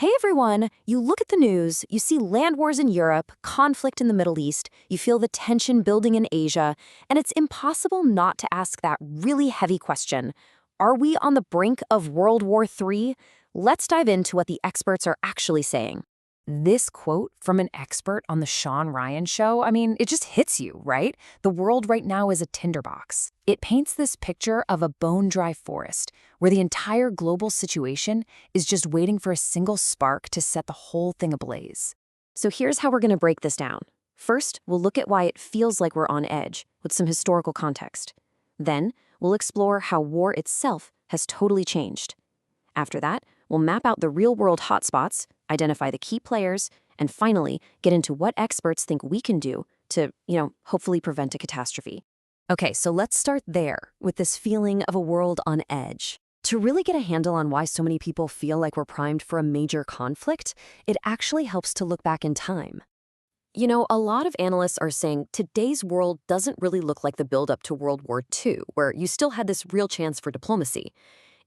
Hey everyone! You look at the news, you see land wars in Europe, conflict in the Middle East, you feel the tension building in Asia, and it's impossible not to ask that really heavy question. Are we on the brink of World War III? Let's dive into what the experts are actually saying. This quote from an expert on the Sean Ryan show, it just hits you, right? The world right now is a tinderbox. It paints this picture of a bone-dry forest where the entire global situation is just waiting for a single spark to set the whole thing ablaze. So here's how we're going to break this down. First, we'll look at why it feels like we're on edge with some historical context. Then, we'll explore how war itself has totally changed. After that, we'll map out the real-world hotspots, identify the key players, and finally get into what experts think we can do to, hopefully prevent a catastrophe. Okay, so let's start there with this feeling of a world on edge. To really get a handle on why so many people feel like we're primed for a major conflict, it actually helps to look back in time. A lot of analysts are saying today's world doesn't really look like the build-up to World War II, where you still had this real chance for diplomacy.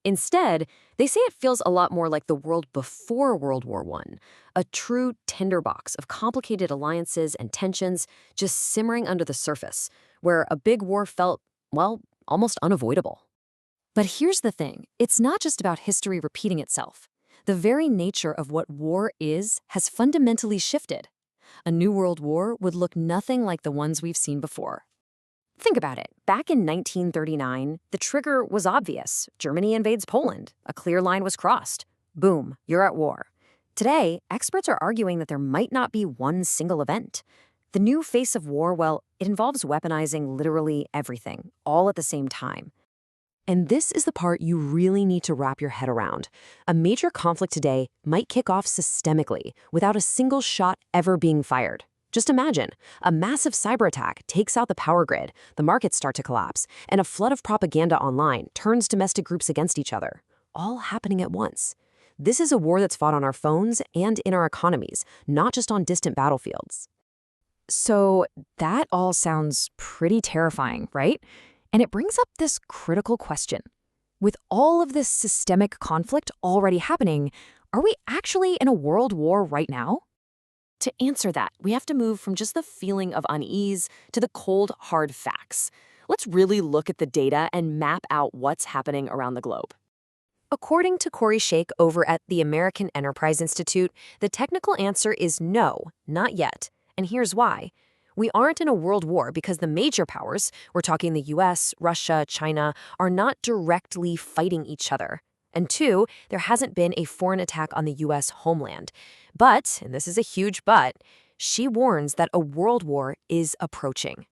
Instead, they say it feels a lot more like the world before World War I, a true tinderbox of complicated alliances and tensions just simmering under the surface, where a big war felt, well, almost unavoidable. But here's the thing, it's not just about history repeating itself. The very nature of what war is has fundamentally shifted. A new world war would look nothing like the ones we've seen before. Think about it. Back in 1939, the trigger was obvious. Germany invades Poland. A clear line was crossed. Boom, you're at war. Today, experts are arguing that there might not be one single event. The new face of war, well, it involves weaponizing literally everything, all at the same time. And this is the part you really need to wrap your head around. A major conflict today might kick off systemically, without a single shot ever being fired. Just imagine, a massive cyber attack takes out the power grid, the markets start to collapse, and a flood of propaganda online turns domestic groups against each other, all happening at once. This is a war that's fought on our phones and in our economies, not just on distant battlefields. So that all sounds pretty terrifying, right? And it brings up this critical question. With all of this systemic conflict already happening, are we actually in a world war right now? To answer that, we have to move from just the feeling of unease to the cold, hard facts. Let's really look at the data and map out what's happening around the globe. According to Corey Shake over at the American Enterprise Institute, the technical answer is no, not yet. And here's why. We aren't in a world war because the major powers, we're talking the US, Russia, China, are not directly fighting each other. And two, there hasn't been a foreign attack on the US homeland. But, and this is a huge but, she warns that a world war is approaching.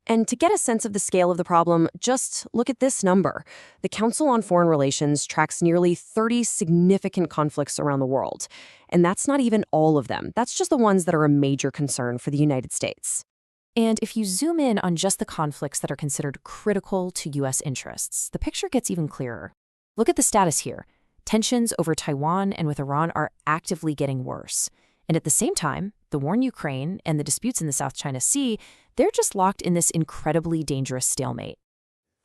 And to get a sense of the scale of the problem, just look at this number. The Council on Foreign Relations tracks nearly 30 significant conflicts around the world. And that's not even all of them. That's just the ones that are a major concern for the United States. And if you zoom in on just the conflicts that are considered critical to US interests, the picture gets even clearer. Look at the status here. Tensions over Taiwan and with Iran are actively getting worse. And at the same time, the war in Ukraine and the disputes in the South China Sea, they're just locked in this incredibly dangerous stalemate.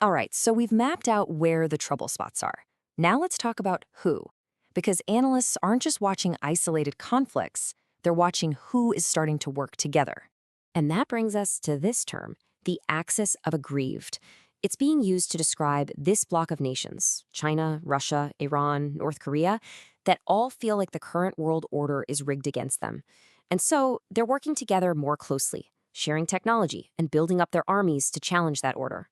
All right, so we've mapped out where the trouble spots are. Now let's talk about who. Because analysts aren't just watching isolated conflicts, they're watching who is starting to work together. And that brings us to this term, the axis of aggrieved. It's being used to describe this block of nations, China, Russia, Iran, North Korea, that all feel like the current world order is rigged against them. And so they're working together more closely, sharing technology and building up their armies to challenge that order.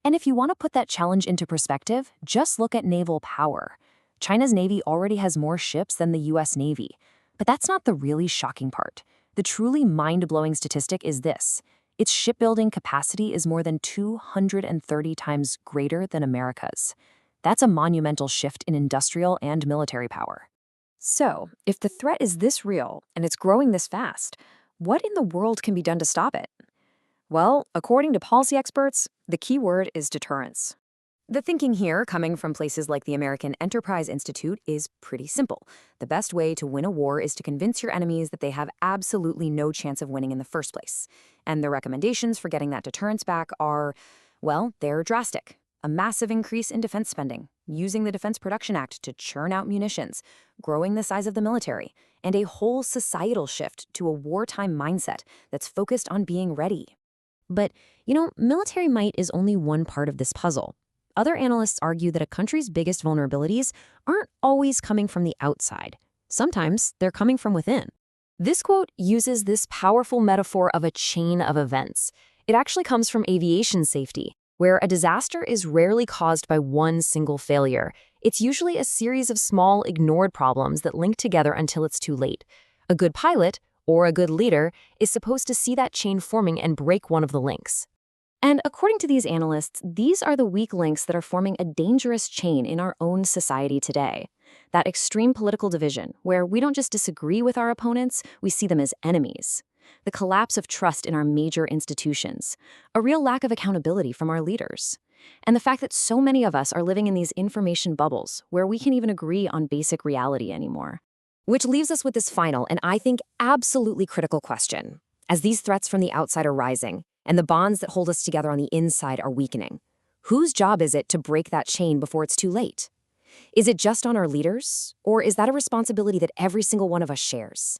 And if you want to put that challenge into perspective, just look at naval power. China's Navy already has more ships than the US Navy. But that's not the really shocking part. The truly mind-blowing statistic is this. Its shipbuilding capacity is more than 230 times greater than America's. That's a monumental shift in industrial and military power. So, if the threat is this real and it's growing this fast, what in the world can be done to stop it? Well, according to policy experts, the key word is deterrence. The thinking here, coming from places like the American Enterprise Institute, is pretty simple. The best way to win a war is to convince your enemies that they have absolutely no chance of winning in the first place. And the recommendations for getting that deterrence back are, well, they're drastic. A massive increase in defense spending, using the Defense Production Act to churn out munitions, growing the size of the military, and a whole societal shift to a wartime mindset that's focused on being ready. But, military might is only one part of this puzzle. Other analysts argue that a country's biggest vulnerabilities aren't always coming from the outside. Sometimes they're coming from within. This quote uses this powerful metaphor of a chain of events. It actually comes from aviation safety, where a disaster is rarely caused by one single failure. It's usually a series of small, ignored problems that link together until it's too late. A good pilot, or a good leader, is supposed to see that chain forming and break one of the links. And according to these analysts, these are the weak links that are forming a dangerous chain in our own society today. That extreme political division, where we don't just disagree with our opponents, we see them as enemies. The collapse of trust in our major institutions, a real lack of accountability from our leaders, and the fact that so many of us are living in these information bubbles where we can't even agree on basic reality anymore. Which leaves us with this final, and I think absolutely critical question. As these threats from the outside are rising, and the bonds that hold us together on the inside are weakening, whose job is it to break that chain before it's too late? Is it just on our leaders, or is that a responsibility that every single one of us shares?